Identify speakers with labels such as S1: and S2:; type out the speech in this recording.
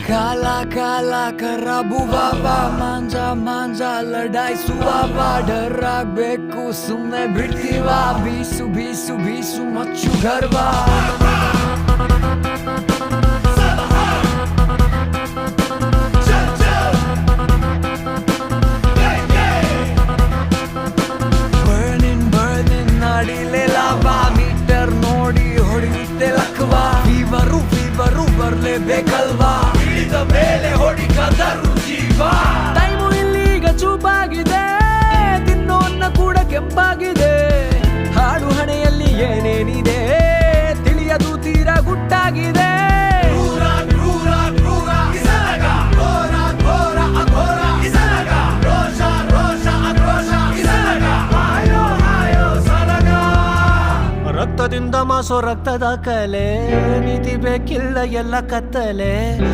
S1: ಕಾಲ ಕಾಲ ಕರಾಬುವ ಮಾಂಜ ಮಾಂಜ ಲಡಾಯಿಸುವ ಡರ್ ಆಗ್ಬೇಕು ಸುಮ್ನೆ ಬಿಡ್ತೀವ ಬೀಸು ಬೀಸು ಬೀಸು ಮಚ್ಚು ಗರ್ವ ಮೀಟರ್ ನೋಡಿ ಹೊಡೆಯುತ್ತೆ ಲಕ್ವಾ ಫೀವರು ಬರ್ಲೇಬೇಕಲ್ವಾ ಇಳಿದ ಮೇಲೆ ಹೊಡಿಕದರು ಜೀವ ಟೈಮು ಇಲ್ಲೀಗ ಚೂಪಾಗಿದೆ ತಿನ್ನೋನ್ನ ಕೂಡ ಕೆಂಪಾಗಿದೆ ಹಾಡು ಹಣೆಯಲ್ಲಿ ಏನೇನಿದೆ ತಿಳಿಯದು ತೀರಾ ಗುಟ್ಟಾಗಿದೆ ರಕ್ತದಿಂದ ಮಾಸೋ ರಕ್ತದ ಕಲೆ ನೀತಿ ಬೇಕಿಲ್ಲ ಎಲ್ಲ ಕತ್ತಲೆ